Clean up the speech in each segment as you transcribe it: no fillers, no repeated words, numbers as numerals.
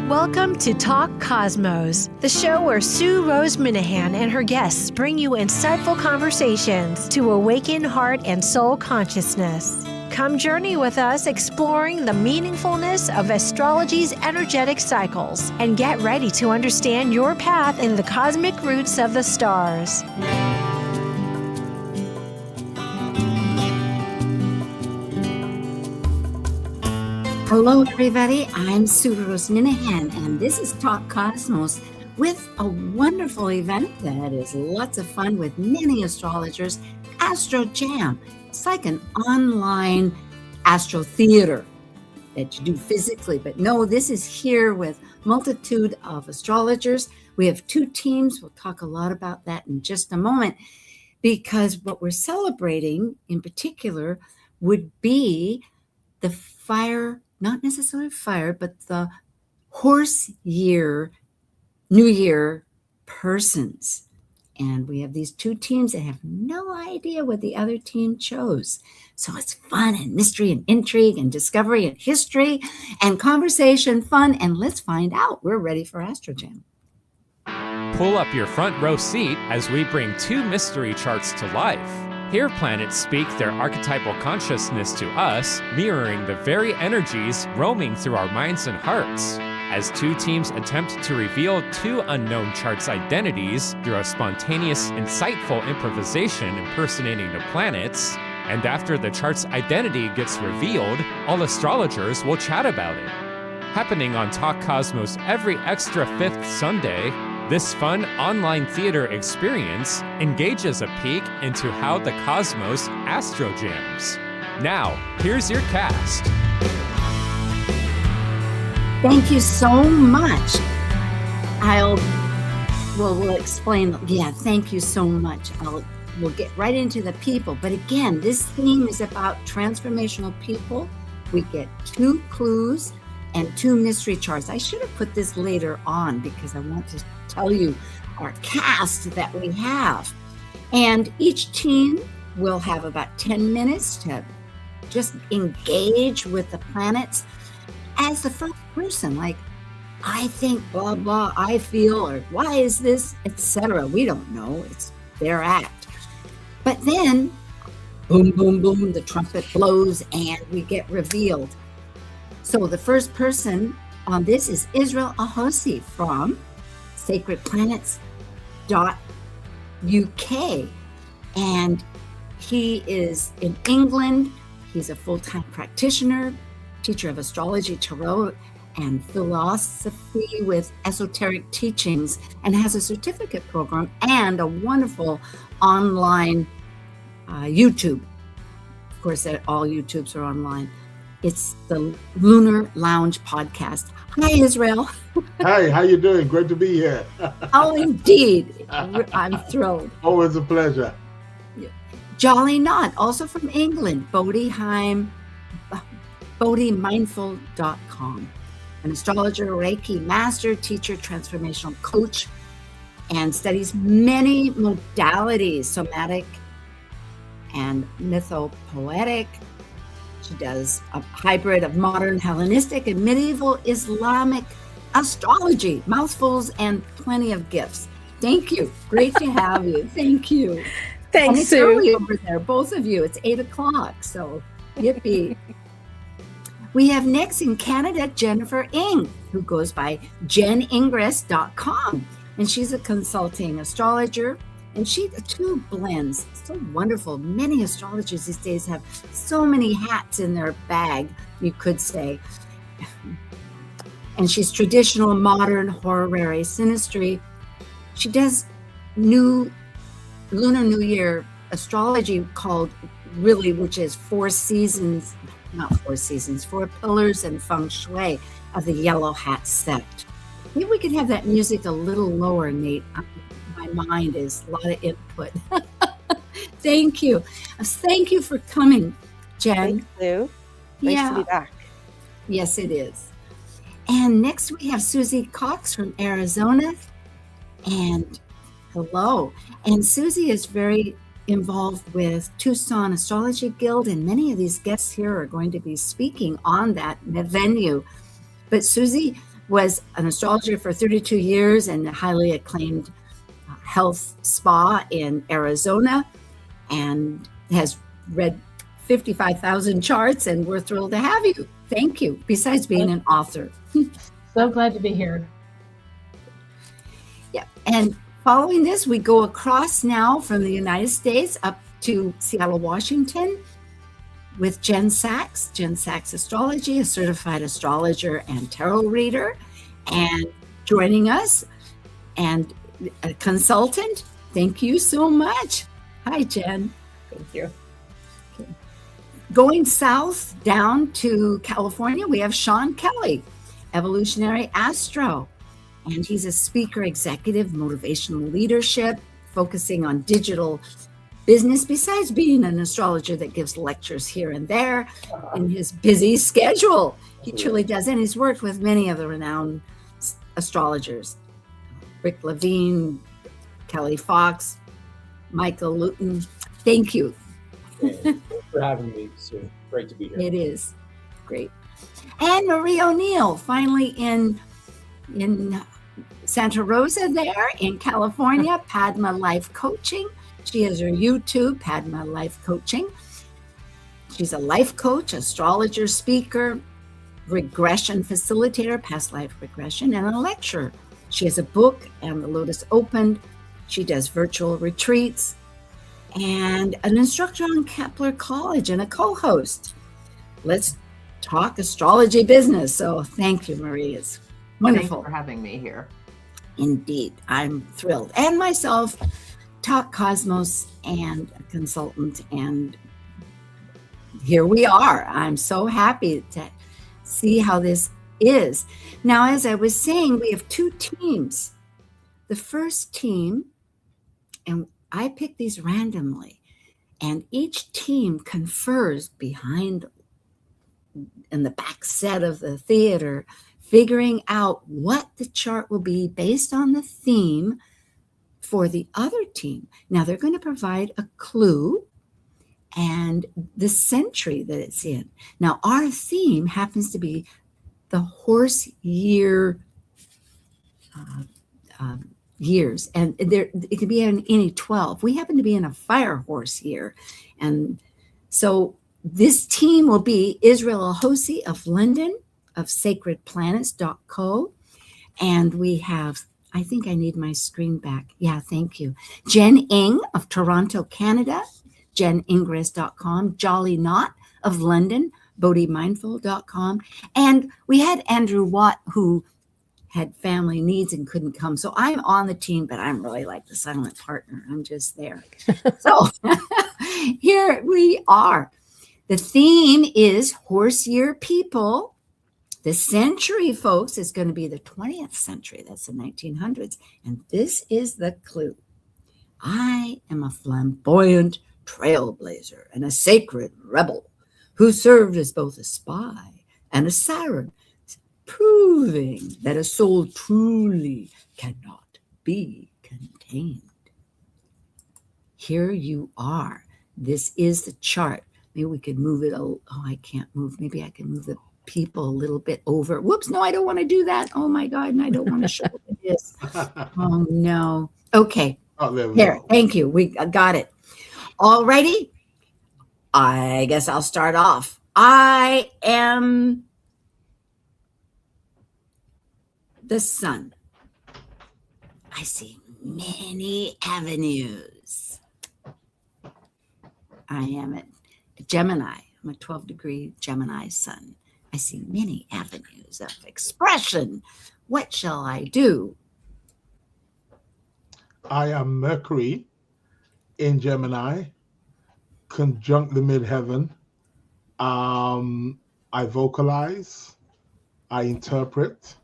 Welcome to Talk Cosmos, the show where Sue Rose Minahan and her guests bring you insightful conversations to awaken heart and soul consciousness. Come journey with us exploring the meaningfulness of astrology's energetic cycles and get ready to understand your path in the cosmic roots of the stars. Hello, everybody. I'm Sue Rose Minahan, and this is Talk Cosmos with a wonderful event that is lots of fun with many astrologers, Astro Jam. It's like an online astro theater that you do physically, but no, this is here with multitude of astrologers. We have two teams. We'll talk a lot about that in just a moment, because what we're celebrating in particular would be the fire, not necessarily fire, but the horse year, New Year persons. And we have these two teams that have no idea what the other team chose. So it's fun and mystery and intrigue and discovery and history and conversation, fun. And let's find out. We're ready for Astro Jam. Pull up your front row seat as we bring two mystery charts to life. Here planets speak their archetypal consciousness to us, mirroring the very energies roaming through our minds and hearts. As two teams attempt to reveal two unknown charts' identities through a spontaneous, insightful improvisation impersonating the planets, and after the chart's identity gets revealed, all astrologers will chat about it. Happening on Talk Cosmos every extra fifth Sunday, this fun online theater experience engages a peek into how the cosmos astro jams. Now, here's your cast. Thank you so much. We'll explain. Yeah, thank you so much. We'll get right into the people. But again, this theme is about transformational people. We get two clues and two mystery charts. I should have put this later on because I want to tell you our cast that we have. And each team will have about 10 minutes to just engage with the planets as the first person, like, I think blah, blah, I feel, or why is this, etc. We don't know. It's their act. But then, boom, boom, boom, the trumpet blows and we get revealed. So the first person on this is Israel Ahosi from sacredplanets.uk. And he is in England. He's a full-time practitioner, teacher of astrology, tarot, and philosophy with esoteric teachings, and has a certificate program and a wonderful online YouTube. Of course, all YouTubes are online. It's the Lunar Lounge podcast. Hi, Israel. Hi, how you doing? Great to be here. Oh, indeed. I'm thrilled. Always a pleasure. Jolly Knot, also from England, bodhimindful.com. An astrologer, Reiki master, teacher, transformational coach, and studies many modalities, somatic and mythopoetic. She does a hybrid of modern Hellenistic and medieval Islamic astrology, mouthfuls and plenty of gifts. Thank you. Great to have you. Thank you. Thanks, and it's Sue. early over there, both of you. It's 8:00, so yippee. We have next in Canada, Jennifer Ng, who goes by jeningress.com. And she's a consulting astrologer. And she too blends. So wonderful. Many astrologers these days have so many hats in their bag, you could say. And she's traditional, modern, horary, synastry. She does Lunar New Year astrology called really, which is 4 seasons, not 4 seasons, 4 pillars and feng shui of the yellow hat set. Maybe we could have that music a little lower, Nate. My mind is a lot of input. Thank you. Thank you for coming, Jen. Thanks, Sue. Nice to be back. Yes, it is. And next we have Susie Cox from Arizona. And hello. And Susie is very involved with Tucson Astrology Guild, and many of these guests here are going to be speaking on that venue. But Susie was an astrologer for 32 years and a highly acclaimed health spa in Arizona, and has read 55,000 charts, and we're thrilled to have you. Thank you. Besides being an author. So glad to be here. Yeah. And following this, we go across now from the United States up to Seattle, Washington with Jen Sachs. Jen Sachs Astrology, a certified astrologer and tarot reader, and joining us, and a consultant. Thank you so much. Hi, Jen. Thank you. Okay. Going south down to California, we have Sean Kelly, evolutionary astro. And he's a speaker, executive, motivational leadership, focusing on digital business, besides being an astrologer that gives lectures here and there in his busy schedule. He truly does. And he's worked with many of the renowned astrologers, Rick Levine, Kelly Fox, Michael Luton. Thank you. Thanks for having me, Sue. Great to be here. It is great. And Marie O'Neill, finally in Santa Rosa there in California, Padma Life Coaching. She has her YouTube, Padma Life Coaching. She's a life coach, astrologer, speaker, regression facilitator, past life regression, and a lecturer. She has a book, And the Lotus Opened. She does virtual retreats and an instructor on Kepler College and a co-host. Let's talk astrology business. So thank you, Marie. It's wonderful. Thanks for having me here. Indeed, I'm thrilled. And myself, Talk Cosmos and a consultant. And here we are. I'm so happy to see how this is. Now, as I was saying, we have two teams. The first team, and I pick these randomly, and each team confers behind in the back set of the theater, figuring out what the chart will be based on the theme for the other team. Now, they're going to provide a clue and the century that it's in. Now, our theme happens to be the horse year years, and there it could be in any 12. We happen to be in a fire horse year, and so this team will be Israel Ahosi of London, of sacredplanets.co, and we have, I think I need my screen back. Yeah, thank you. Jen Ing of Toronto, Canada, jeningress.com, Jolly Knot of London, bodhimindful.com, and we had Andrew Watt, who had family needs and couldn't come. So I'm on the team, but I'm really like the silent partner. I'm just there. So here we are. The theme is horse year people. The century, folks, is going to be the 20th century. That's the 1900s. And this is the clue. I am a flamboyant trailblazer and a sacred rebel who served as both a spy and a siren, proving that a soul truly cannot be contained. Here you are. This is the chart. Maybe we could move it. Oh, I can't move. Maybe I can move the people a little bit over. Whoops, no, I don't want to do that. Oh my God, and I don't want to show what it is. Oh no. Okay. Oh, there we Here, go. thank you. We got it. All righty. I guess I'll start off. I am the sun. I see many avenues. I am a Gemini. I'm a 12-degree Gemini sun. I see many avenues of expression. What shall I do? I am Mercury in Gemini, conjunct the midheaven. I vocalize, I interpret,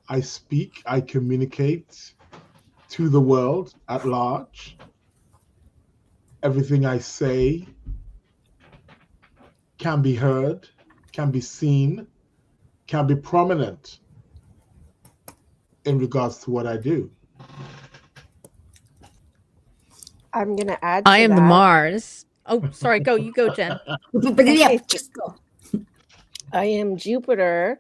I speak, I communicate to the world at large. Everything I say can be heard, can be seen, can be prominent in regards to what I do. I'm going to add I to am the that. Mars. Oh, sorry. Go. You go, Jen. But yeah, just go. I am Jupiter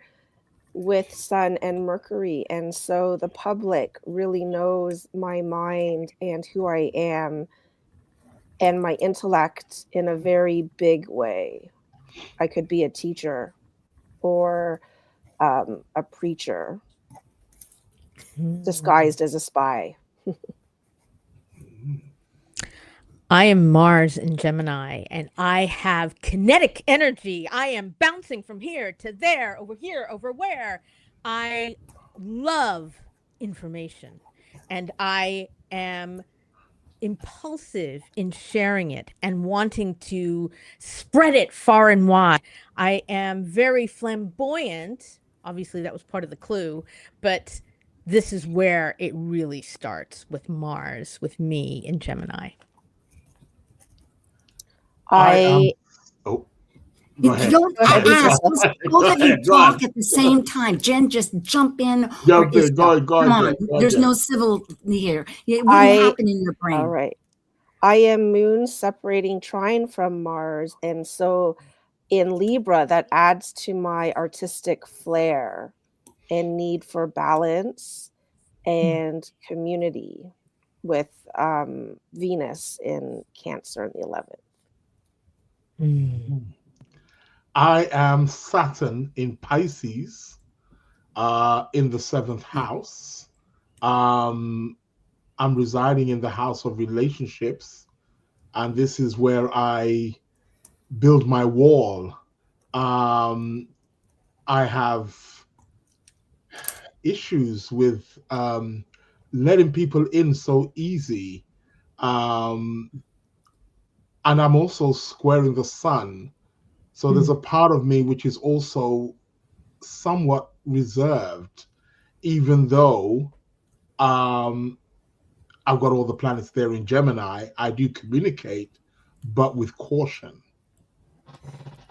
with Sun and Mercury. And so the public really knows my mind and who I am and my intellect in a very big way. I could be a teacher or a preacher disguised as a spy. I am Mars in Gemini, and I have kinetic energy. I am bouncing from here to there, over where. I love information, and I am impulsive in sharing it and wanting to spread it far and wide. I am very flamboyant. Obviously, that was part of the clue, but this is where it really starts with Mars, with me in Gemini. I Oh, You go ahead. don't Go ahead, ask. Lisa. Both of you ahead, go talk on. at the same time. Jen, just jump in. Jump or in. Go Isabel. ahead, go Come ahead, on. Jen. Go ahead, There's Jen. no civil here. It wouldn't I happen in your brain. all right. I am moon separating trine from Mars, and so in Libra that adds to my artistic flair and need for balance and community with Venus in Cancer in the 11th. I am Saturn in Pisces, in the 7th house. I'm residing in the house of relationships, and this is where I build my wall. I have issues with letting people in so easy. And I'm also squaring the sun. So there's a part of me which is also somewhat reserved, even though I've got all the planets there in Gemini. I do communicate, but with caution.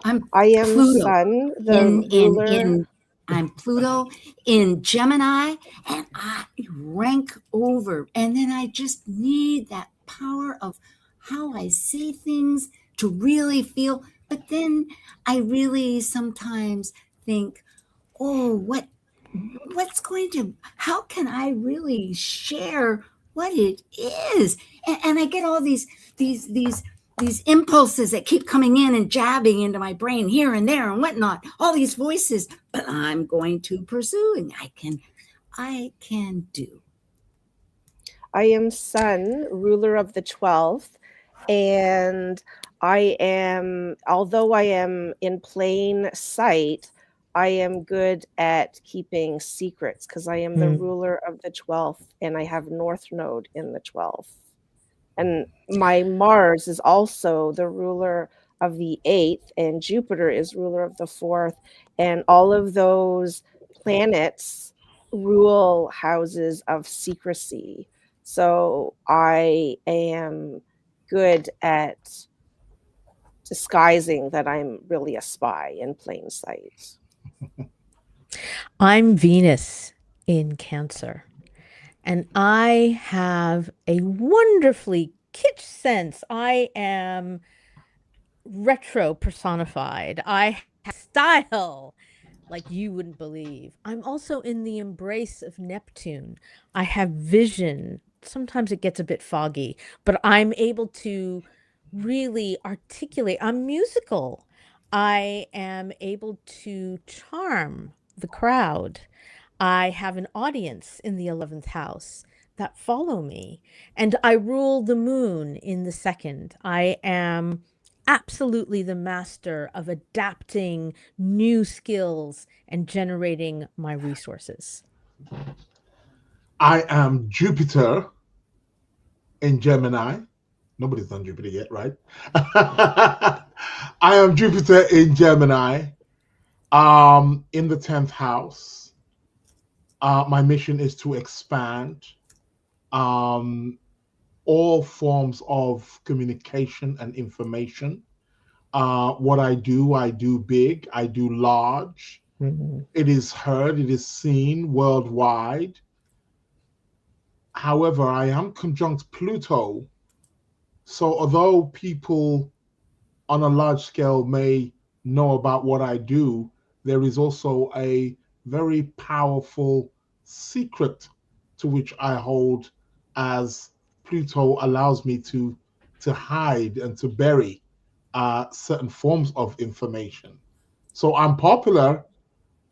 I am Pluto Sun, the ruler. I'm Pluto in Gemini, and I rank over. And then I just need that power of how I say things to really feel. But then I really sometimes think, oh, how can I really share what it is? And I get all these impulses that keep coming in and jabbing into my brain here and there and whatnot, all these voices, but I'm going to pursue, and I can do. I am Sun, ruler of the 12th, and although I am in plain sight, I am good at keeping secrets because I am the ruler of the 12th and I have North Node in the 12th. And my Mars is also the ruler of the 8th, and Jupiter is ruler of the 4th. And all of those planets rule houses of secrecy. So I am good at disguising that I'm really a spy in plain sight. I'm Venus in Cancer, and I have a wonderfully kitsch sense. I am retro personified. I have style like you wouldn't believe. I'm also in the embrace of Neptune. I have vision. Sometimes it gets a bit foggy, but I'm able to really articulate. I'm musical. I am able to charm the crowd. I have an audience in the 11th house that follow me, and I rule the moon in the 2nd. I am absolutely the master of adapting new skills and generating my resources. I am Jupiter in Gemini. Nobody's done Jupiter yet, right? I am Jupiter in Gemini, in the 10th house. My mission is to expand all forms of communication and information. What I do big, I do large. It is heard, it is seen worldwide. However, I am conjunct Pluto. So although people on a large scale may know about what I do, there is also a very powerful secret to which I hold, as Pluto allows me to hide and to bury certain forms of information. So I'm popular,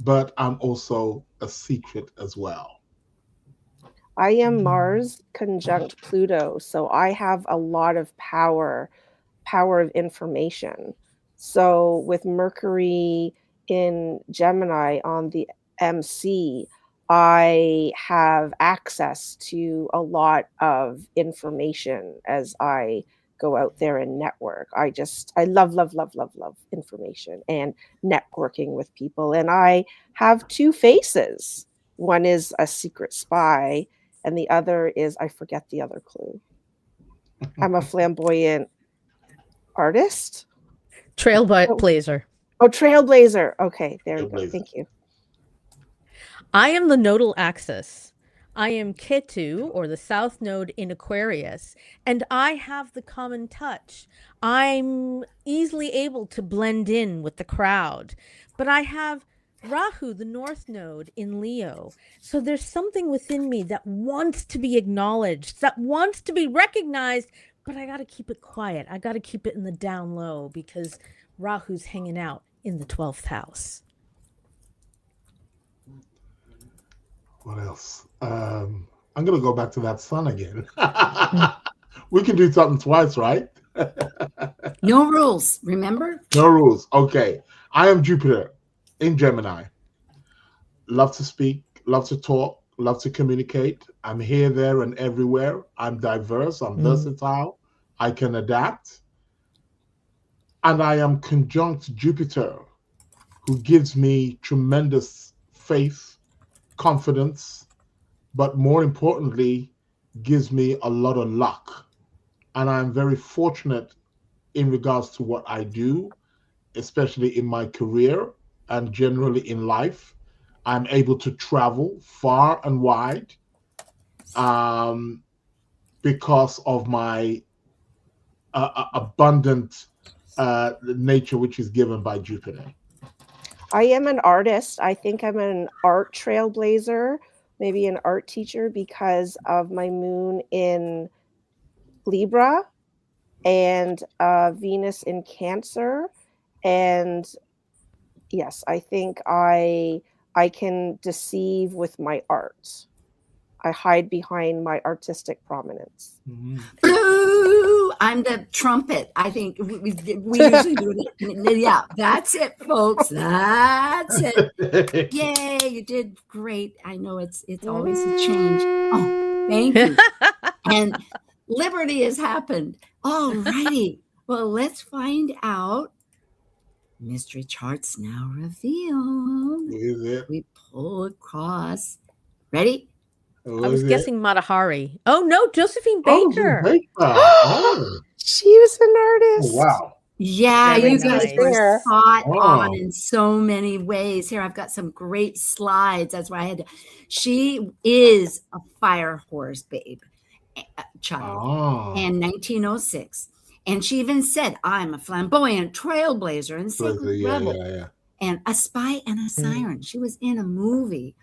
but I'm also a secret as well. I am Mars conjunct Pluto, so I have a lot of power of information. So with Mercury in Gemini on the MC, I have access to a lot of information as I go out there and network. I love, love, love, love, love information and networking with people. And I have two faces. One is a secret spy, and the other is, I forget the other clue. I'm a flamboyant artist? Trailblazer. Oh, trailblazer. Okay, there you go. Trailblazer. Thank you. I am the nodal axis. I am Ketu, or the south node in Aquarius, and I have the common touch. I'm easily able to blend in with the crowd, but I have Rahu, the north node in Leo. So there's something within me that wants to be acknowledged, that wants to be recognized, but I got to keep it quiet. I got to keep it in the down low because Rahu's hanging out in the 12th house. What else? I'm going to go back to that sun again. We can do something twice, right? No rules, remember? No rules. Okay. I am Jupiter in Gemini. Love to speak, love to talk, love to communicate. I'm here, there, and everywhere. I'm diverse. I'm versatile. I can adapt. And I am conjunct Jupiter, who gives me tremendous faith, confidence, but more importantly, gives me a lot of luck. And I'm very fortunate in regards to what I do, especially in my career and generally in life. I'm able to travel far and wide because of my abundant nature, which is given by Jupiter. I am an artist. I think I'm an art trailblazer, maybe an art teacher, because of my moon in Libra and Venus in Cancer. And yes, I think I can deceive with my art. I hide behind my artistic prominence. Boo! I'm the trumpet. I think we usually do it. Yeah, that's it, folks. That's it. Yay, you did great. I know it's always a change. Oh, thank you. And liberty has happened. All righty. Well, let's find out. Mystery charts now revealed. Is it? We pull across. Ready? I was guessing Matahari. Oh no, Josephine Baker. She was an artist. Oh, wow. Yeah, Very you guys nice. were spot Wow. on in so many ways. Here, I've got some great slides. That's why I had to. She is a fire horse babe, child, and 1906. And she even said, I'm a flamboyant trailblazer and secret rebel and a spy and a siren. She was in a movie.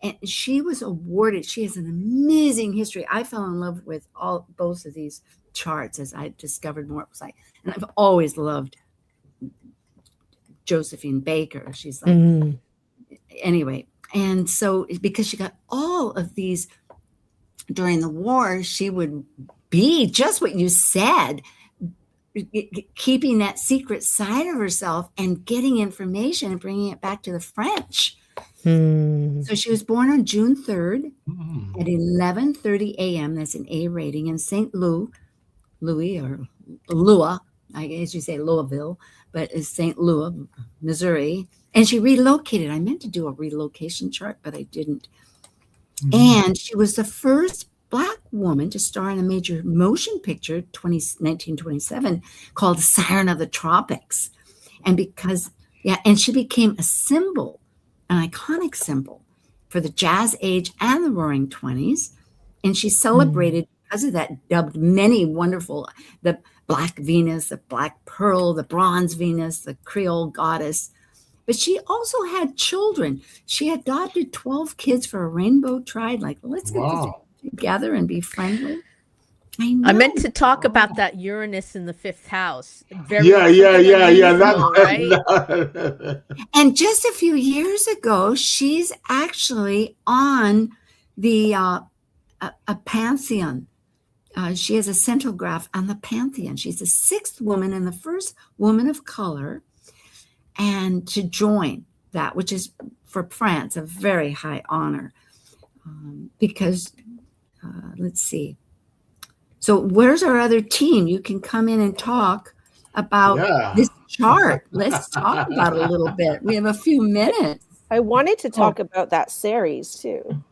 And she was awarded. She has an amazing history. I fell in love with both of these charts as I discovered more. And I've always loved Josephine Baker. She's like, anyway. And so because she got all of these during the war, she would be just what you said, keeping that secret side of herself and getting information and bringing it back to the French. So she was born on June 3rd at 11:30 a.m. That's an A rating in St. Louis, or Lua, I guess you say Louisville, but it's St. Louis, Missouri. And she relocated. I meant to do a relocation chart, but I didn't. And she was the first Black woman to star in a major motion picture, 1927, called Siren of the Tropics. And and she became a symbol, an iconic symbol for the jazz age and the roaring 20s. And she celebrated, because of that, dubbed many wonderful, the Black Venus, the Black Pearl, the Bronze Venus, the Creole Goddess. but she also had children. She adopted 12 kids for a rainbow tribe. Like, let's get this Wow. together and be friendly. I know. I meant to talk about that Uranus in the fifth house. Very Yeah, something unusual, right? And just a few years ago, she's actually on the a pantheon. She has a centrograph on the pantheon. She's the 6th woman and the first woman of color, and to join that, which is for France a very high honor, because let's see. So where's our other team? You can come in and talk about this chart. Let's talk about it a little bit. We have a few minutes. I wanted to talk about that series too.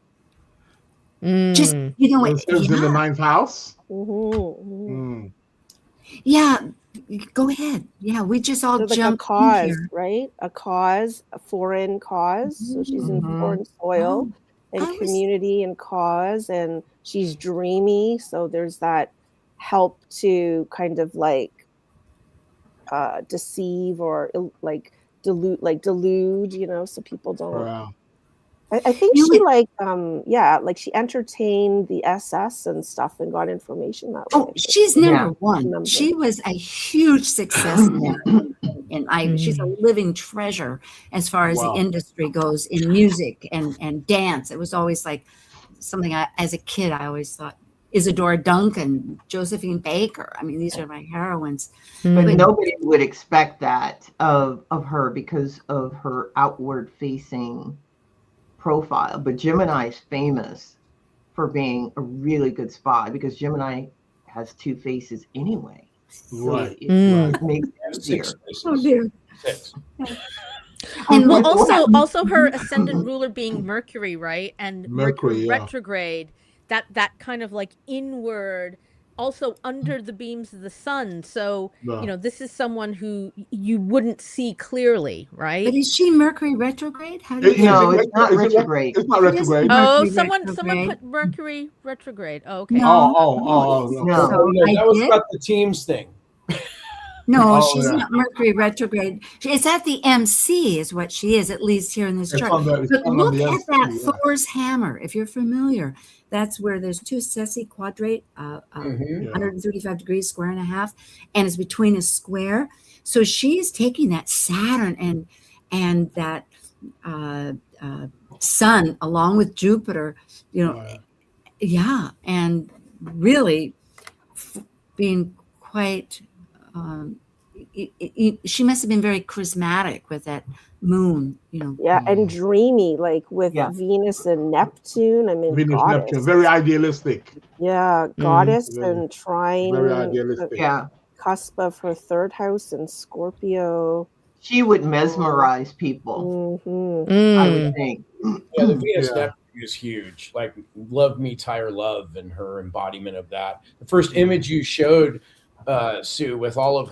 Just, you know, in the 9th house. Yeah, go ahead. Yeah, we just all like jumped a cause, in here. right? A cause, a foreign cause. So she's in foreign soil and community and cause, and she's dreamy. So there's that help to kind of like deceive or like delude, you know, so people don't. Wow. I think she like she entertained the SS and stuff and got information that way. Oh, she's number one. She was a huge success there. And she's a living treasure as far as the industry goes in music and dance. It was always like something as a kid, I always thought Isadora Duncan, Josephine Baker. I mean, these are my heroines. But nobody would expect that of her because of her outward facing profile. But Gemini is famous for being a really good spy because Gemini has 2 faces anyway. So right. It makes it easier. Oh dear. 6. And well, also her ascendant ruler being Mercury, right? And Mercury retrograde, that kind of like inward, also under the beams of the sun. So, you know, this is someone who you wouldn't see clearly, right? But is she Mercury retrograde? How do it's not retrograde. It's not retrograde. Someone put Mercury retrograde. Oh, okay. No. So that was not the teams thing. No, she's not Mercury retrograde. It's at the MC is what she is, at least here in this chart. But look at that Thor's hammer. If you're familiar, that's where there's 2 Ceci quadrate, 135 degrees, square and a half, and it's between a square. So she's taking that Saturn and that Sun along with Jupiter, you know, and really being quite. She must have been very charismatic with that moon, you know. Yeah, and dreamy, like with Venus and Neptune. I mean, Venus, goddess. Neptune, very idealistic. Yeah, goddess and trine. Very idealistic. Cusp of her 3rd house in Scorpio. She would mesmerize people. I would think. Yeah, the Venus Neptune is huge. Like, love me, tire love, and her embodiment of that. The first image you showed, Sue, with all of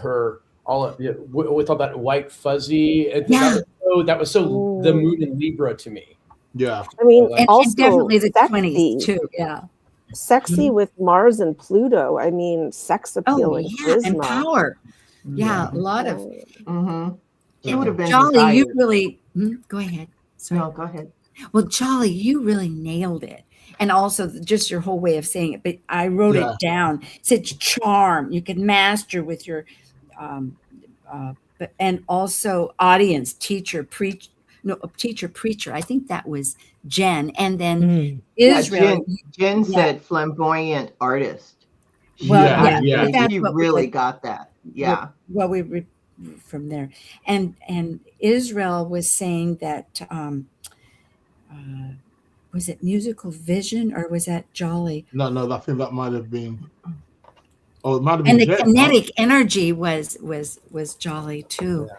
with all that white fuzzy. That was so the moon in Libra to me. Yeah, I mean, and also definitely the sexy. 20s too. Yeah, sexy with Mars and Pluto. I mean, sex appeal and charisma and power. Yeah, a lot of. She would have been Jolly. decided. You really go ahead. Sorry. No, go ahead. Well, Jolly, you really nailed it. And also just your whole way of saying it, but I wrote it down. It said charm. You can master with your, and also audience, teacher, preacher. I think that was Jen. And then Israel. Jen said flamboyant artist. She really got that. Yeah. Well, we from there. And Israel was saying that, was it musical vision or was that Jolly? No, I think that might have been. Oh, it might have been. And the kinetic energy was Jolly too. Yeah.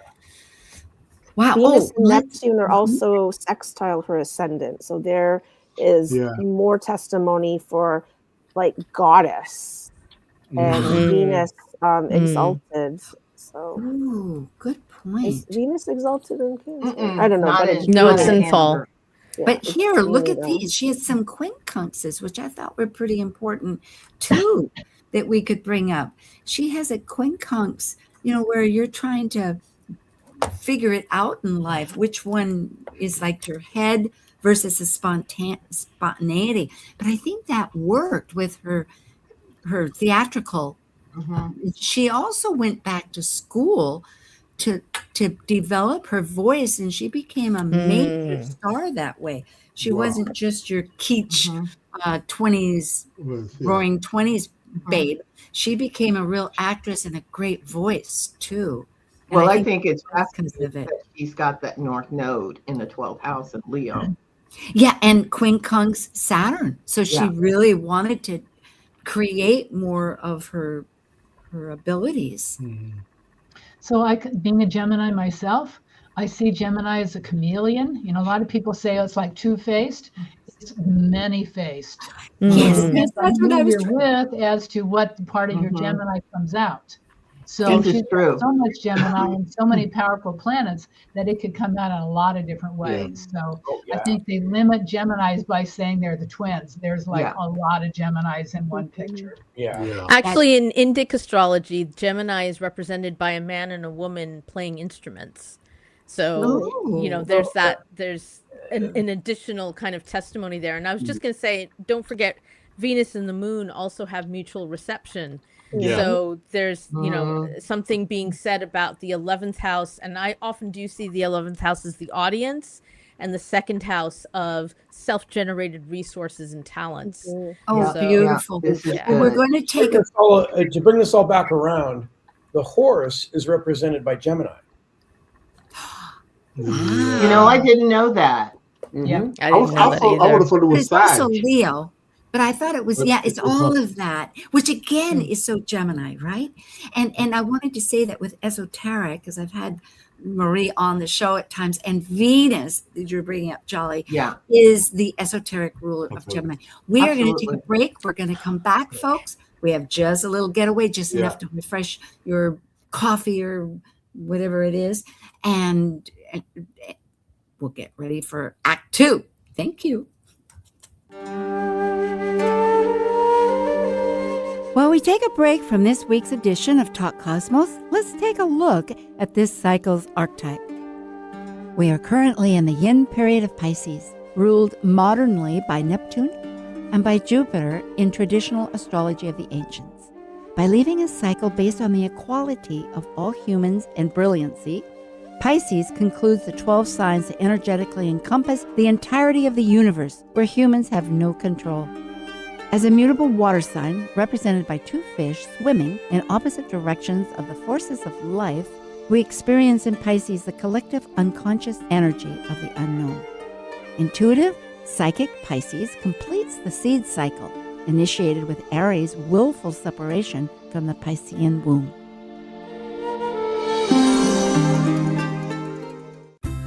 Wow. Venus and Neptune are also sextile her ascendant. So there is more testimony for like goddess and Venus exalted. So good point. Is Venus exalted in Cancer? I don't know. But it's in fall. Yeah, but here, look at these. She had some quincunxes, which I thought were pretty important too, that we could bring up. She has a quincunx, you know, where you're trying to figure it out in life, which one is like your head versus a spontaneity. But I think that worked with her theatrical. She also went back to school to develop her voice, and she became a major star that way. She wasn't just your kitsch 20s, roaring 20s babe. She became a real actress and a great voice too. And well, I think it's because of it. She's got that North Node in the 12th house of Leo. Yeah, and Queen Kong's Saturn. So she really wanted to create more of her abilities. So being a Gemini myself, I see Gemini as a chameleon. You know, a lot of people say it's like two-faced. It's many-faced. Yes, It depends that's on what I who was you're with as to what part of your Gemini comes out. So This is she's true. got so much Gemini and so many powerful planets that it could come out in a lot of different ways. So I think they limit Geminis by saying they're the twins. There's like a lot of Geminis in one picture. Actually, in Indic astrology, Gemini is represented by a man and a woman playing instruments. So, you know, there's an additional kind of testimony there. And I was just going to say, don't forget, Venus and the moon also have mutual reception. So there's, you know, something being said about the 11th house. And I often do see the 11th house as the audience and the second house of self-generated resources and talents. Oh, So, beautiful. We're going to take to bring this all back around. The horse is represented by Gemini. You know, I didn't know that. Yeah, I didn't know that either. I would have thought it was It's also Sag. Leo, but I thought it was, it's all of that, which again is so Gemini, right? And I wanted to say that with esoteric, because I've had Marie on the show at times, and Venus, that you're bringing up, Jolly, is the esoteric ruler of Gemini. We are going to take a break. We're going to come back, folks. We have just a little getaway, just enough to refresh your coffee or whatever it is. And we'll get ready for Act 2. Thank you. While we take a break from this week's edition of Talk Cosmos, let's take a look at this cycle's archetype. We are currently in the yin period of Pisces, ruled modernly by Neptune and by Jupiter in traditional astrology of the ancients. By leaving a cycle based on the equality of all humans and brilliancy, Pisces concludes the 12 signs that energetically encompass the entirety of the universe, where humans have no control. As a mutable water sign represented by two fish swimming in opposite directions of the forces of life, we experience in Pisces the collective unconscious energy of the unknown. Intuitive, psychic Pisces completes the seed cycle, initiated with Aries' willful separation from the Piscean womb.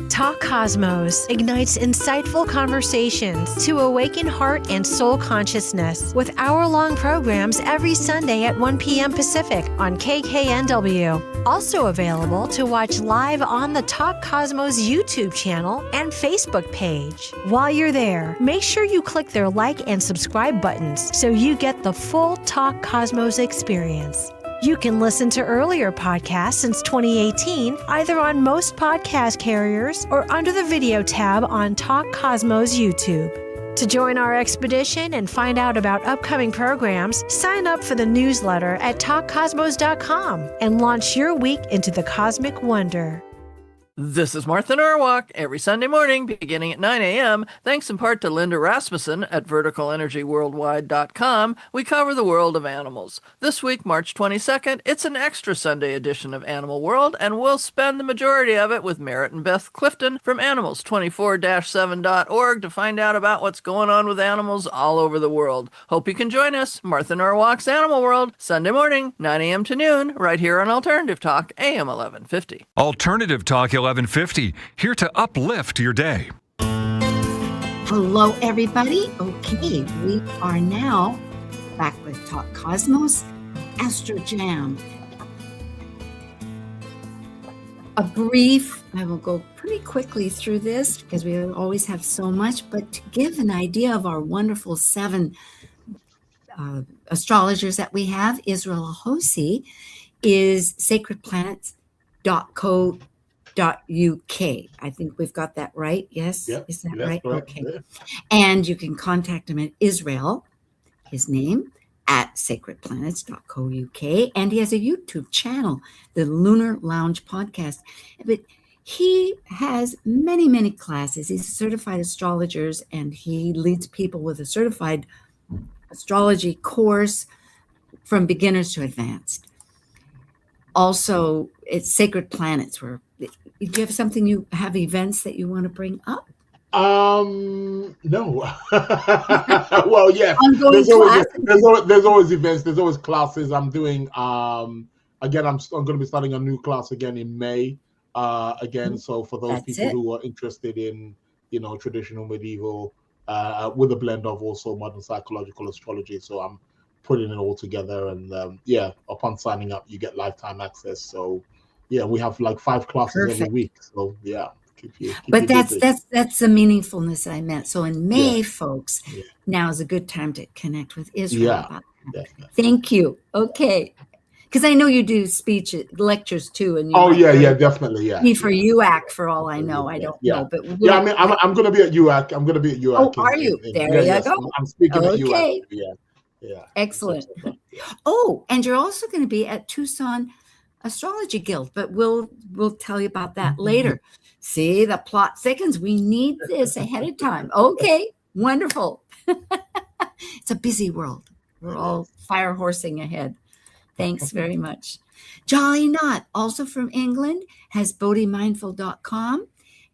Talk Cosmos ignites insightful conversations to awaken heart and soul consciousness with hour-long programs every Sunday at 1 p.m. Pacific on KKNW. Also available to watch live on the Talk Cosmos YouTube channel and Facebook page. While you're there, make sure you click their like and subscribe buttons so you get the full Talk Cosmos experience. You can listen to earlier podcasts since 2018, either on most podcast carriers or under the video tab on Talk Cosmos YouTube. To join our expedition and find out about upcoming programs, sign up for the newsletter at talkcosmos.com and launch your week into the cosmic wonder. This is Martha Norwalk, every Sunday morning beginning at 9 a.m. Thanks in part to Linda Rasmussen at verticalenergyworldwide.com, we cover the world of animals. This week, March 22nd, it's an extra Sunday edition of Animal World, and we'll spend the majority of it with Merritt and Beth Clifton from animals24-7.org to find out about what's going on with animals all over the world. Hope you can join us. Martha Norwalk's Animal World, Sunday morning, 9 a.m. to noon, right here on Alternative Talk, AM 1150. Alternative Talk 1150, here to uplift your day. Hello, everybody. Okay, we are now back with Talk Cosmos, Astro Jam. I will go pretty quickly through this because we always have so much, but to give an idea of our wonderful 7 astrologers that we have, Israel Ahosi is sacredplanets.co.uk. I think we've got that right. Yes. Yep. Is that That's right? correct. Okay. Yeah. And you can contact him at Israel, his name, at sacredplanets.co.uk. And he has a YouTube channel, the Lunar Lounge Podcast. But he has many, many classes. He's a certified astrologer, and he leads people with a certified astrology course from beginners to advanced. Also, it's Sacred Planets. Where do you have something, you have events that you want to bring up? No. Well, yes. Ongoing There's always events. There's always classes. I'm doing. Again, I'm going to be starting a new class again in May. Again, so for those people who are interested in, traditional medieval, with a blend of also modern psychological astrology. So I'm putting it all together, and upon signing up, you get lifetime access. So yeah, we have like 5 classes every week. So yeah. But that's the meaningfulness I meant. So in May, folks, now is a good time to connect with Israel about that. Thank you. Okay. Because I know you do speech lectures too, and you definitely, for UAC, for all I know, I don't know, but I mean, I'm going to be at UAC. I'm going to be at UAC. Oh, are you? There you go. I'm speaking at UAC. Yeah. Excellent. Oh, and you're also going to be at Tucson Astrology Guild, but we'll tell you about that later. See, the plot thickens. We need this ahead of time. Okay, wonderful. It's a busy world. We're all fire horsing ahead. Thanks very much. Jolly Knot, also from England, has bodhimindful.com,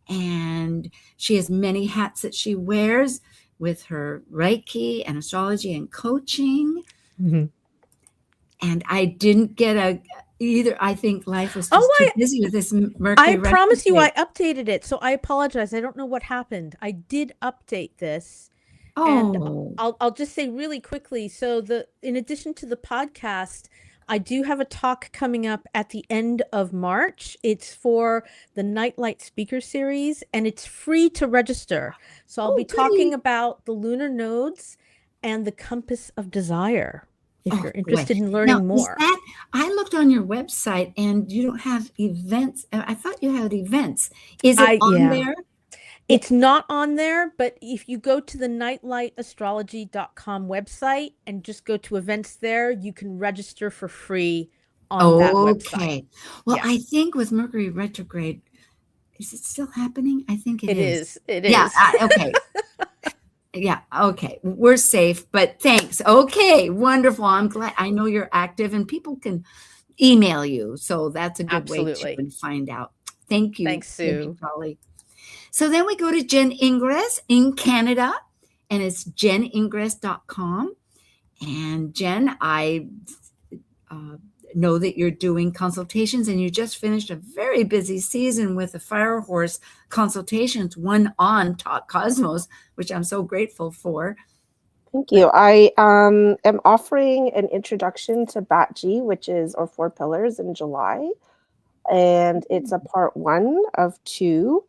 and she has many hats that she wears with her Reiki and astrology and coaching. Mm-hmm. And I didn't get either. I think life was just too busy with this Mercury. I promise you I updated it, so I apologize. I don't know what happened. I did update this. And I'll just say really quickly. So in addition to the podcast, I do have a talk coming up at the end of March. It's for the Nightlight Speaker Series, and it's free to register. So I'll be talking about the lunar nodes and the compass of desire, if you're interested in learning more. I looked on your website, and you don't have events. I thought you had events. Is it on there? It's not on there, but if you go to the nightlightastrology.com website and just go to events there, you can register for free on that website. Okay. Well, I think with Mercury retrograde, is it still happening? I think it is. It is. Okay. Yeah. Okay. We're safe, but thanks. Okay. Wonderful. I'm glad. I know you're active, and people can email you. So that's a good way to find out. Thank you. Thanks, Sue. Thank you, Polly. So then we go to Jen Ingress in Canada, and it's jeningress.com. And Jen, I know that you're doing consultations, and you just finished a very busy season with the Fire Horse consultations, one on Talk Cosmos, which I'm so grateful for. Thank you. I am offering an introduction to Bat-G, or 4 pillars, in July. And it's a part 1 of 2.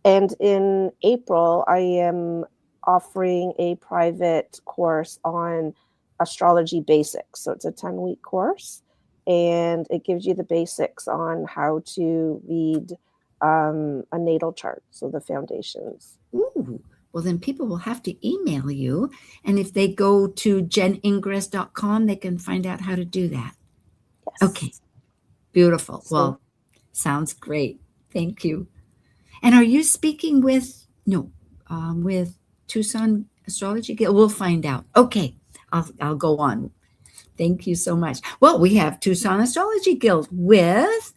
And in April, I am offering a private course on astrology basics. So it's a 10-week course, and it gives you the basics on how to read a natal chart, so the foundations. Ooh, well, then people will have to email you. And if they go to jeningress.com, they can find out how to do that. Yes. Okay, beautiful. Well, sounds great. Thank you. And are you speaking with Tucson Astrology Guild? We'll find out. Okay, I'll go on. Thank you so much. Well, we have Tucson Astrology Guild with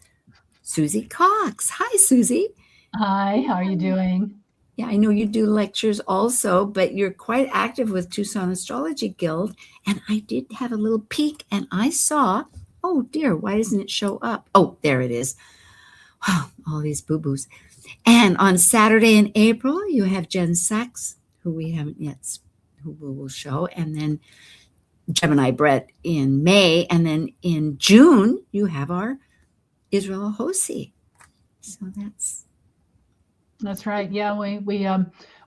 Susie Cox. Hi, Susie. Hi, how are you doing? Yeah, I know you do lectures also, but you're quite active with Tucson Astrology Guild. And I did have a little peek, and I saw, oh dear, why doesn't it show up? Oh, there it is. Wow, all these boo-boos. And on Saturday in April, you have Jen Sachs, who we haven't yet, who we will show, and then Gemini Brett in May, and then in June, you have our Israel Hossi. So that's right. Yeah,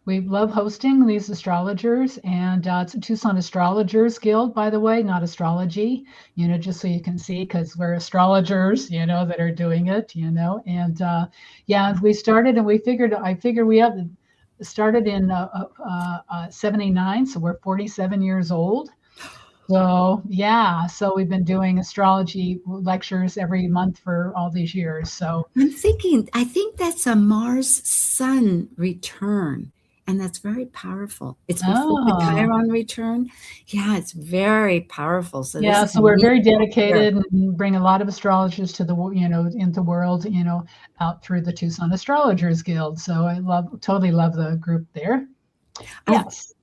we love hosting these astrologers, and it's a Tucson Astrologers Guild, by the way, not astrology, just so you can see, because we're astrologers, that are doing it, and we started, and I figured we have started in 79, so we're 47 years old. So we've been doing astrology lectures every month for all these years. So I think that's a Mars Sun return, and that's very powerful. It's before the Chiron return. Yeah, it's very powerful. So we're very dedicated and bring a lot of astrologers to the into the world, out through the Tucson Astrologers Guild. So I totally love the group there. Yes.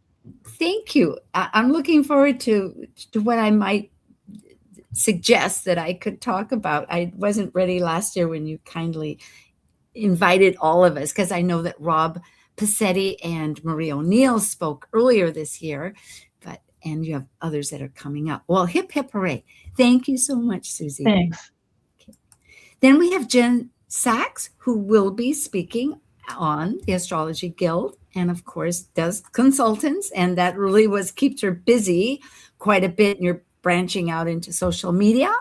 Thank you. I'm looking forward to what I might suggest that I could talk about. I wasn't ready last year when you kindly invited all of us, because I know that Rob Passetti and Marie O'Neill spoke earlier this year, and you have others that are coming up. Well, hip, hip, hooray. Thank you so much, Susie. Thanks. Okay. Then we have Jen Sachs, who will be speaking on the Astrology Guild, and of course does consultants, and that really keeps her busy quite a bit, and you're branching out into social media.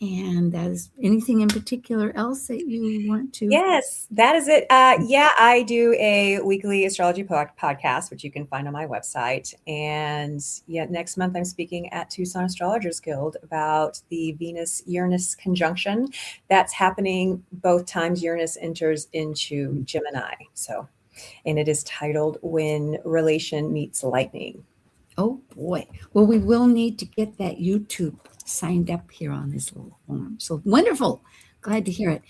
And is anything in particular else that you want to? Yes, that is it. I do a weekly astrology podcast, which you can find on my website. And next month I'm speaking at Tucson Astrologers Guild about the Venus-Uranus conjunction that's happening both times Uranus enters into Gemini. And it is titled When Relation Meets Lightning. Oh boy. Well, we will need to get that YouTube signed up here on this little form. So wonderful. Glad to hear it.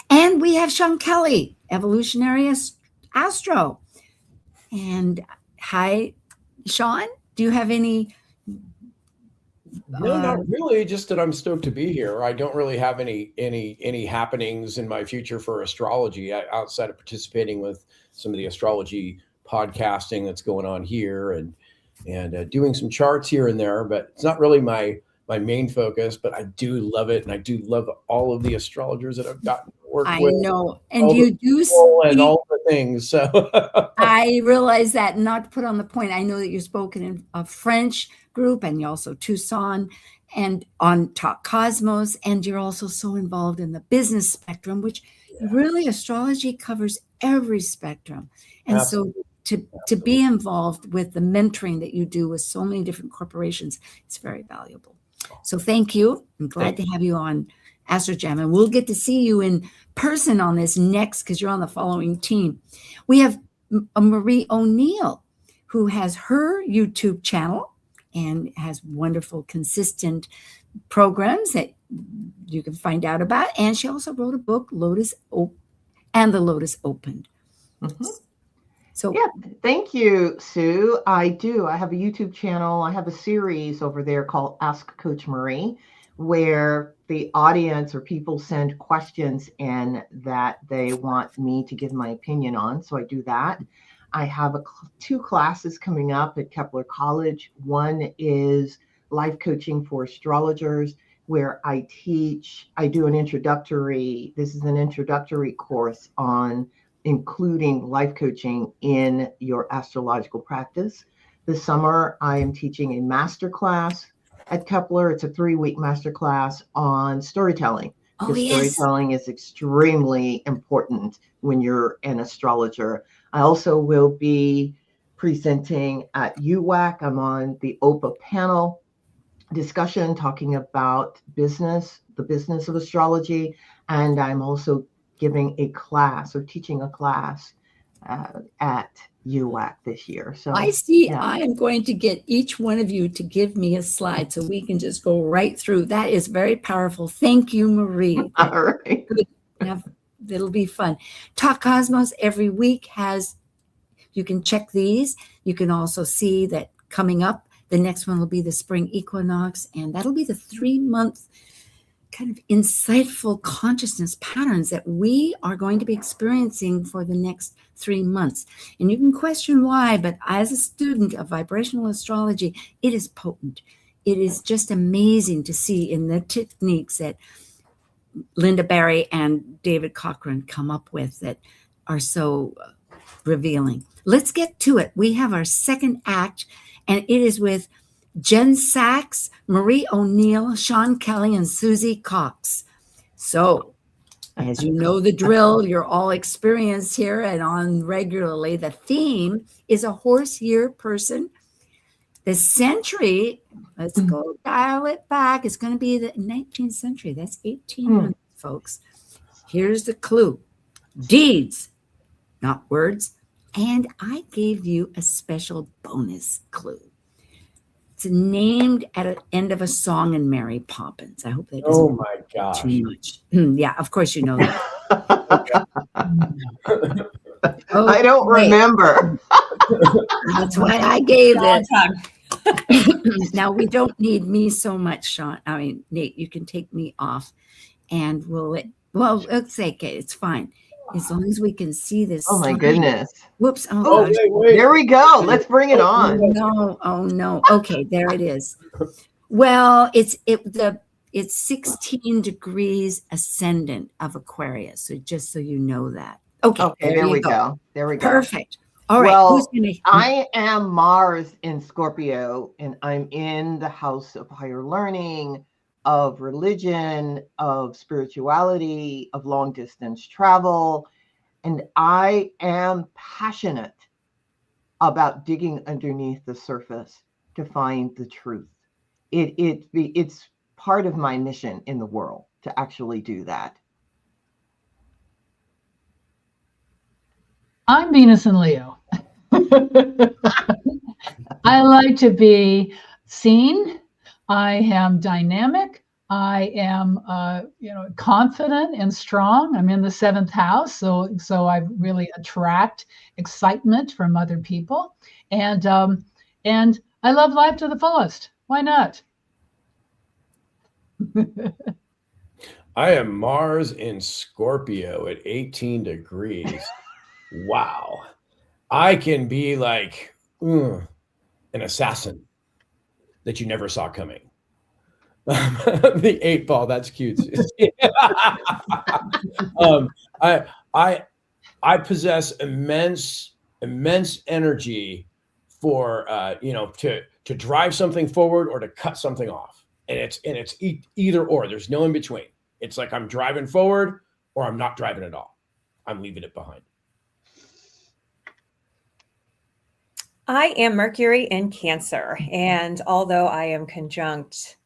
And we have Sean Kelly, Evolutionary Astro. And hi, Sean. Do you have any? No, not really. Just that I'm stoked to be here. I don't really have any happenings in my future for astrology outside of participating with some of the astrology podcasting that's going on here and doing some charts here and there. But it's not really my main focus. But I do love it, and I do love all of the astrologers that I've gotten to work with. I know, and you do and all the things. So I realize that. Not to put on the point, I know that you've spoken in a French group, and you also Tucson and on Talk Cosmos, and you're also so involved in the business spectrum, which really astrology covers every spectrum. And Absolutely. So to be involved with the mentoring that you do with so many different corporations, it's very valuable. So thank you. I'm glad to have you on Astro Jam, and we'll get to see you in person on this next, because you're on the following team. We have Marie O'Neill, who has her YouTube channel and has wonderful, consistent programs that you can find out about. And she also wrote a book, Lotus and the Lotus Opened. Mm-hmm. So thank you, Sue. I do. I have a YouTube channel. I have a series over there called Ask Coach Marie, where the audience or people send questions in that they want me to give my opinion on. So I do that. I have two classes coming up at Kepler College. One is life coaching for astrologers, where I do an introductory, this is an introductory course on including life coaching in your astrological practice. This summer, I am teaching a master class at Kepler. It's a 3-week master class on storytelling. Storytelling is extremely important when you're an astrologer. I also will be presenting at UWAC. I'm on the OPA panel discussion talking about the business of astrology. And I'm also giving a class or teaching a class at UWAC this year. So I see. I am going to get each one of you to give me a slide so we can just go right through. That is very powerful. Thank you, Marie. All right. It'll be fun. Talk Cosmos every week you can check these. You can also see that coming up, the next one will be the spring equinox, and that'll be the 3-month kind of insightful consciousness patterns that we are going to be experiencing for the next 3 months. And you can question why, but as a student of vibrational astrology, it is potent. It is just amazing to see in the techniques that Linda Barry and David Cochran come up with that are so revealing. let's get to it. We have our second act, and it is with Jen Sachs, Marie O'Neill, Sean Kelly, and Susie Cox. So, as you know the drill, you're all experienced here and on regularly. The theme is a horse year person. The century, let's go dial it back. It's going to be the 19th century. That's 1800, folks. Here's the clue. Deeds, not words. And I gave you a special bonus clue. It's named at the end of a song in Mary Poppins. I hope that doesn't. Oh my gosh. Too much. Yeah, of course you know that. Oh, I don't remember. That's why I gave it. Now we don't need me so much, Sean. I mean, Nate, you can take me off, and it's okay. It's fine. As long as we can see this. Oh my goodness. Whoops. Oh, wait. There we go. Let's bring it on. No. Oh no. Okay, there it is. Well, it's 16 degrees ascendant of Aquarius. So just so you know that. Okay, there we go. There we go. Perfect. All right. Well, I am Mars in Scorpio, and I'm in the house of higher learning, of religion, of spirituality, of long distance travel. And I am passionate about digging underneath the surface to find the truth. It's part of my mission in the world to actually do that. I'm Venus and Leo. I like to be seen. I am dynamic. I am, confident and strong. I'm in the 7th house, so I really attract excitement from other people, and I love life to the fullest. Why not? I am Mars in Scorpio at 18 degrees. Wow. I can be like an assassin that you never saw coming. The 8 ball, that's cute. I possess immense energy for to drive something forward or to cut something off, and it's either or. There's no in between. It's like I'm driving forward or I'm not driving at all. I'm leaving it behind. I am Mercury in Cancer, and although I am conjunct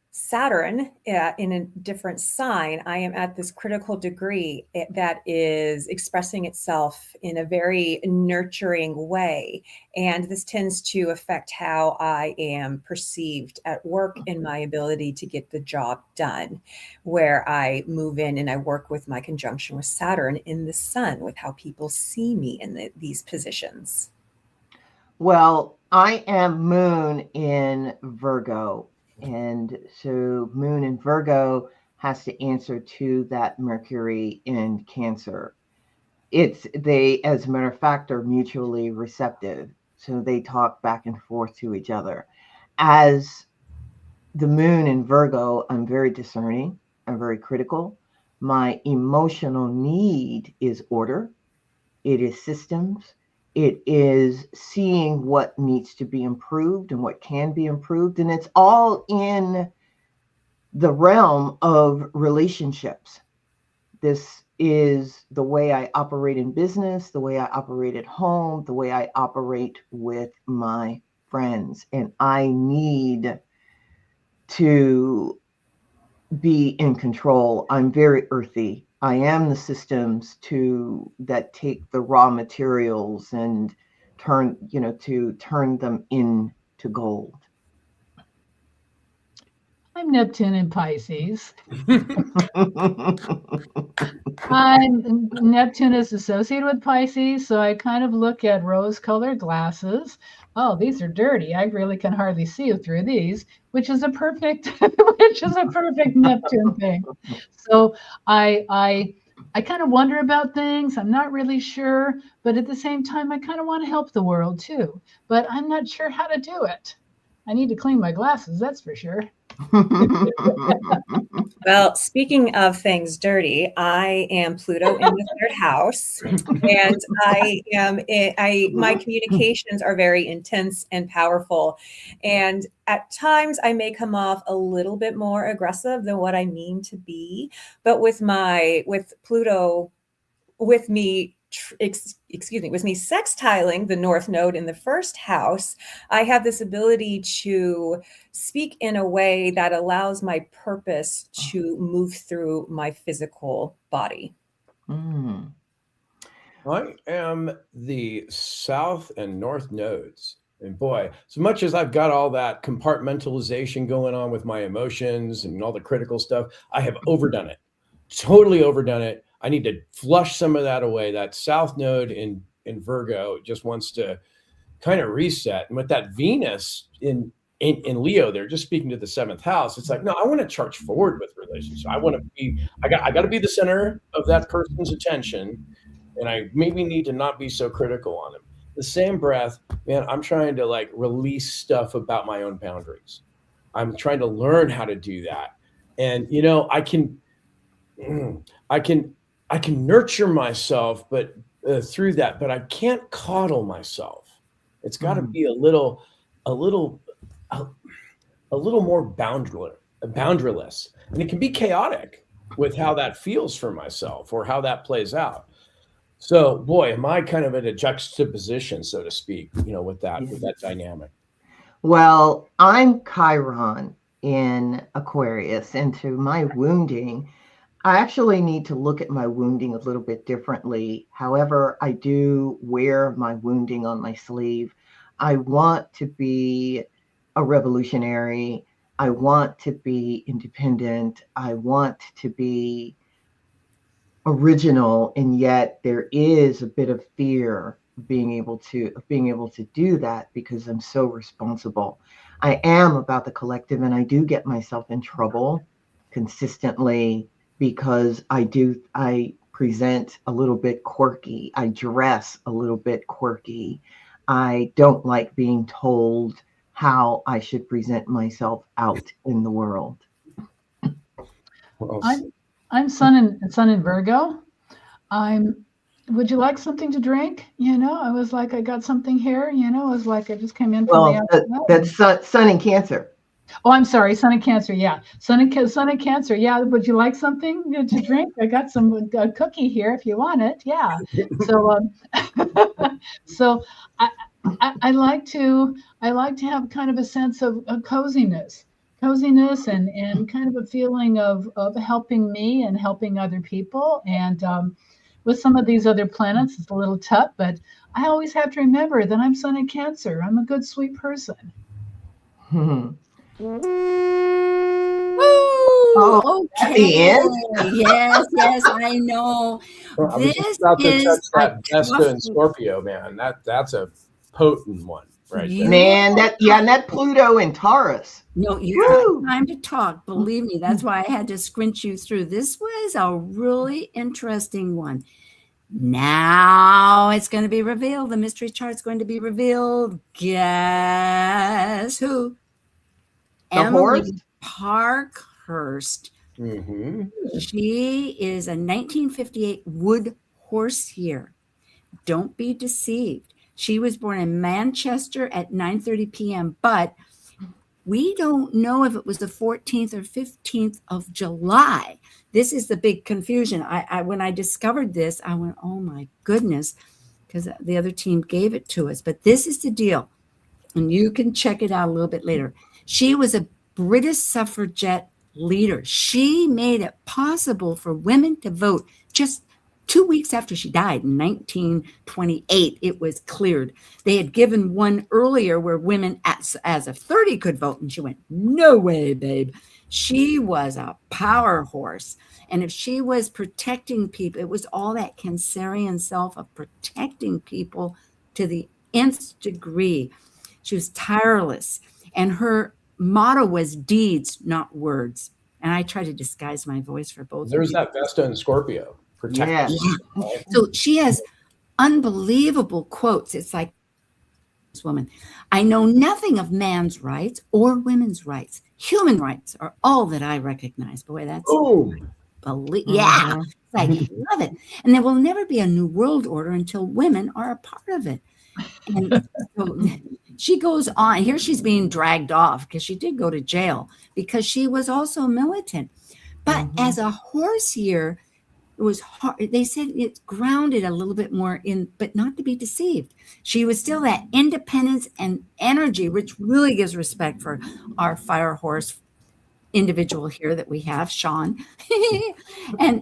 Saturn in a different sign, I am at this critical degree that is expressing itself in a very nurturing way. And this tends to affect how I am perceived at work and my ability to get the job done, where I move in and I work with my conjunction with Saturn in the sun with how people see me in these positions. Well, I am Moon in Virgo. And so Moon in Virgo has to answer to that Mercury in Cancer. They, as a matter of fact, are mutually receptive. So they talk back and forth to each other. As the Moon in Virgo, I'm very discerning. I'm very critical. My emotional need is order. It is systems. It is seeing what needs to be improved and what can be improved. And it's all in the realm of relationships. This is the way I operate in business, the way I operate at home, the way I operate with my friends. And I need to be in control. I'm very earthy. I am the systems that take the raw materials and turn them into gold. I'm Neptune in Pisces. Neptune is associated with Pisces, so I kind of look at rose-colored glasses. Oh, these are dirty. I really can hardly see through these, which is a perfect Neptune thing. So I kind of wonder about things. I'm not really sure, but at the same time, I kind of want to help the world too. But I'm not sure how to do it. I need to clean my glasses, that's for sure. Well, speaking of things dirty, I am Pluto in the third house, and my communications are very intense and powerful, and at times I may come off a little bit more aggressive than what I mean to be. But with Pluto, with me with me sextiling the north node in the first house, I have this ability to speak in a way that allows my purpose to move through my physical body. I am the south and north nodes. And boy, as much as I've got all that compartmentalization going on with my emotions and all the critical stuff, I have overdone it. Totally overdone it. I need to flush some of that away. That south node in Virgo just wants to kind of reset. And with that Venus in Leo, they're just speaking to the seventh house. It's like, no, I want to charge forward with relationships. I got to be the center of that person's attention. And I maybe need to not be so critical on them. The same breath, man, I'm trying to like release stuff about my own boundaries. I'm trying to learn how to do that. And, you know, I can nurture myself, but through that, but I can't coddle myself. It's got to be a little more boundaryless, and it can be chaotic with how that feels for myself or how that plays out. So, boy, am I kind of in a juxtaposition, so to speak, you know, with that dynamic. Well, I'm Chiron in Aquarius, and to my wounding, I actually need to look at my wounding a little bit differently. However, I do wear my wounding on my sleeve. I want to be a revolutionary. I want to be independent. I want to be original, and yet there is a bit of fear of being able to do that because I'm so responsible. I am about the collective, and I do get myself in trouble consistently because I present a little bit quirky. I dress a little bit quirky. I don't like being told how I should present myself out in the world. I'm Sun in Virgo. Would you like something to drink? You know, I was like, I got something here. You know, I was like, I just came in from the outside. That's Sun in Cancer. Oh, I'm sorry, Sun in Cancer. Yeah, Sun in Cancer. Yeah, would you like something to drink? I got some cookie here if you want it. Yeah. So, so I like to have kind of a sense of coziness and kind of a feeling of helping me and helping other people. And with some of these other planets, it's a little tough, but I always have to remember that I'm Sun in Cancer. I'm a good, sweet person. Oh, okay. Yes, I know. Well, I was just about to touch that Vesta in Scorpio, man. That's a potent one, right? Man, that Pluto in Taurus. No, you have time to talk. Believe me, that's why I had to squint you through. This was a really interesting one. Now it's going to be revealed. The mystery chart's going to be revealed. Guess who? Emily Parkhurst. Mm-hmm. She is a 1958 Wood Horse year. Don't be deceived. She was born in Manchester at 9:30 p.m., but we don't know if it was the 14th or 15th of July. This is the big confusion. I when I discovered this, I went, oh my goodness, because the other team gave it to us. But this is the deal, and you can check it out a little bit later. She was a British suffragette leader. She made it possible for women to vote. Just 2 weeks after she died in 1928, it was cleared. They had given one earlier where women as of 30 could vote, and she went, no way, babe. She was a power horse. And if she was protecting people, it was all that Cancerian self of protecting people to the nth degree. She was tireless. And her motto was deeds, not words. And I try to disguise my voice for both. There's that Vesta in Scorpio. Yeah. So she has unbelievable quotes. It's like woman. I know nothing of man's rights or women's rights. Human rights are all that I recognize. Boy, that's yeah. I love it. And there will never be a new world order until women are a part of it. And so she goes on. Here she's being dragged off because she did go to jail because she was also militant. But as a horse year, it was hard. They said it's grounded a little bit more in, but not to be deceived. She was still that independence and energy, which really gives respect for our fire horse individual here that we have, Sean. And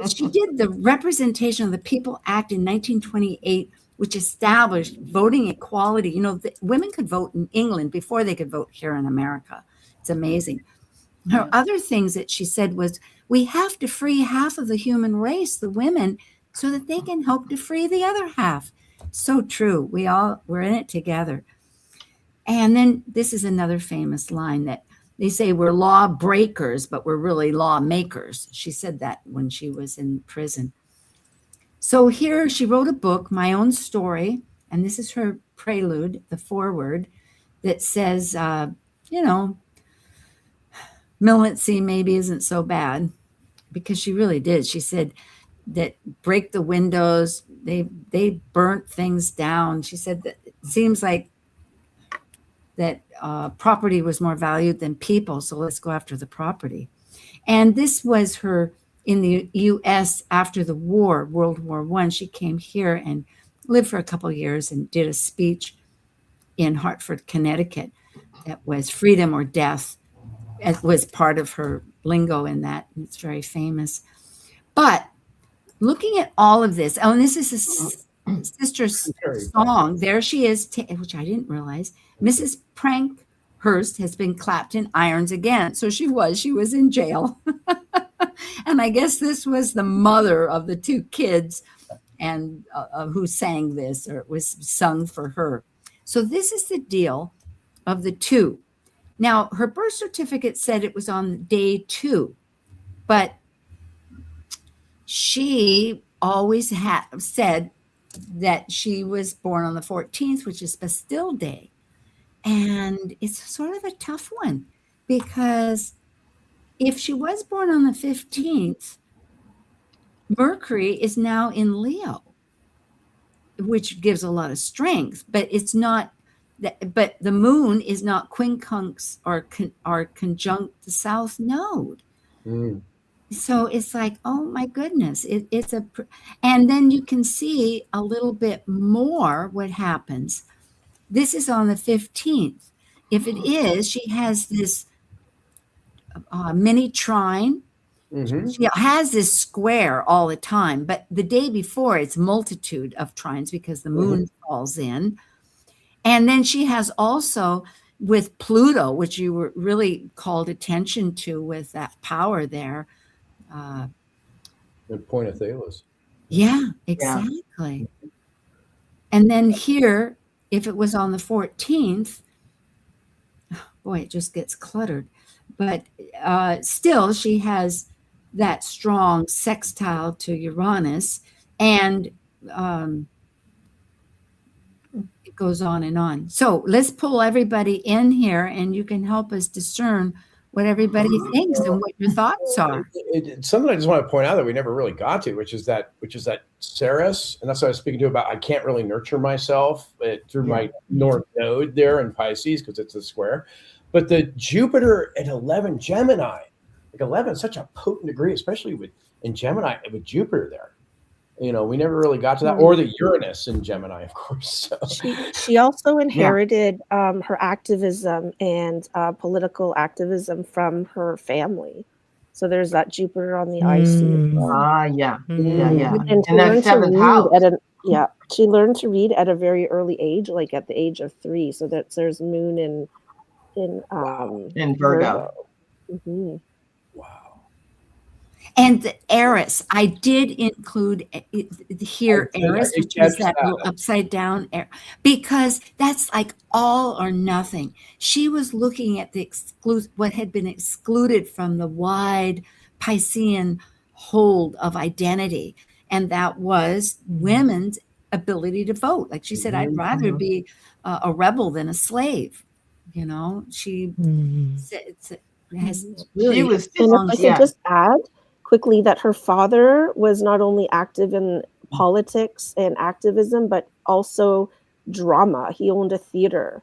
she did the Representation of the People Act in 1928, which established voting equality. You know, women could vote in England before they could vote here in America. It's amazing. Her other things that she said was, we have to free half of the human race, the women, so that they can help to free the other half. So true. We're in it together. And then this is another famous line that they say we're law breakers, but we're really law makers. She said that when she was in prison. So here she wrote a book, My Own Story, and this is her prelude, the foreword, that says, militancy maybe isn't so bad, because she really did. She said that break the windows, they burnt things down. She said that it seems like that property was more valued than people, so let's go after the property. And this was her in the U.S. after the war, World War I. She came here and lived for a couple of years and did a speech in Hartford, Connecticut, that was freedom or death. It was part of her lingo in that. It's very famous. But looking at all of this, and this is a sister's song. There she is, which I didn't realize. Mrs. Prankhurst has been clapped in irons again. So she was in jail. And I guess this was the mother of the two kids and who sang this, or it was sung for her. So this is the deal of the two. Now, her birth certificate said it was on day 2, but she always said that she was born on the 14th, which is Bastille Day. And it's sort of a tough one, because if she was born on the 15th, Mercury is now in Leo, which gives a lot of strength, but it's not. But the moon is not quincunx or conjunct the south node. So it's like, oh my goodness, and then you can see a little bit more what happens. This is on the 15th. If it is, she has this mini trine. She has this square all the time, but the day before it's multitude of trines because the moon falls in. And then she has also with Pluto, which you were really called attention to with that power there. The point of Thales. Yeah, exactly. Yeah. And then here, if it was on the 14th, boy, it just gets cluttered. But still, she has that strong sextile to Uranus, and it goes on and on. So let's pull everybody in here, and you can help us discern what everybody thinks and what your thoughts are. Something I just want to point out that we never really got to, which is that Ceres, and that's what I was speaking to about. I can't really nurture myself through my North Node there in Pisces because it's a square, but the Jupiter at 11 Gemini, like 11 is such a potent degree, especially in Gemini with Jupiter there. You know, we never really got to that, or the Uranus in Gemini, of course. So. She also inherited her activism and political activism from her family. So there's that Jupiter on the IC. Yeah. And she learned to read she learned to read at a very early age, like at the age of 3. So there's moon in Virgo. Mm-hmm. And the Eris, I did include here Eris, which is that little upside down, because that's like all or nothing. She was looking at what had been excluded from the wide Piscean hold of identity, and that was women's ability to vote. Like she said, I'd rather be a rebel than a slave. You know, she has really She was, And if I could yeah. just add quickly that her father was not only active in politics and activism, but also drama. He owned a theater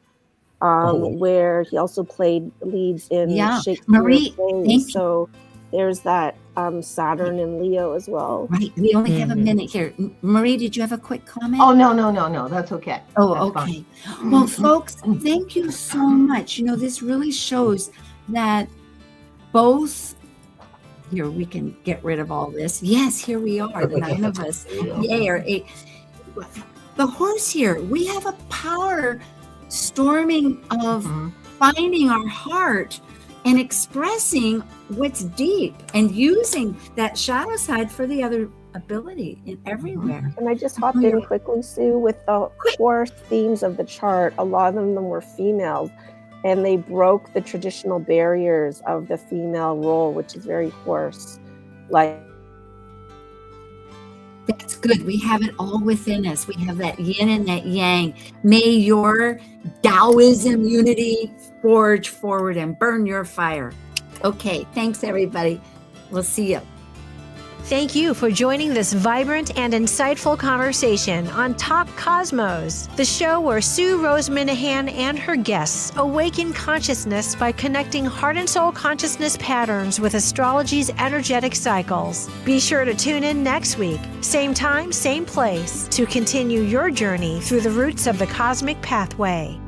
where he also played leads in Shakespeare Marie, plays. thank you. So there's that Saturn and Leo as well. Right. We only have a minute here. Marie, did you have a quick comment? Oh, no. That's okay. Oh, That's okay. fine. Well, folks, thank you so much. You know, this really shows that both here we can get rid of all this. Yes, here we are, the 9 of us. Yay, or 8. The horse here, we have a power storming of finding our heart and expressing what's deep and using that shadow side for the other ability in everywhere. And I just hopped in quickly, Sue, with the horse themes of the chart. A lot of them were females, and they broke the traditional barriers of the female role, which is very horse-like. That's good. We have it all within us. We have that yin and that yang. May your Taoism unity forge forward and burn your fire. Okay, thanks everybody. We'll see you. Thank you for joining this vibrant and insightful conversation on Talk Cosmos, the show where Sue Rose Minahan and her guests awaken consciousness by connecting heart and soul consciousness patterns with astrology's energetic cycles. Be sure to tune in next week, same time, same place, to continue your journey through the roots of the cosmic pathway.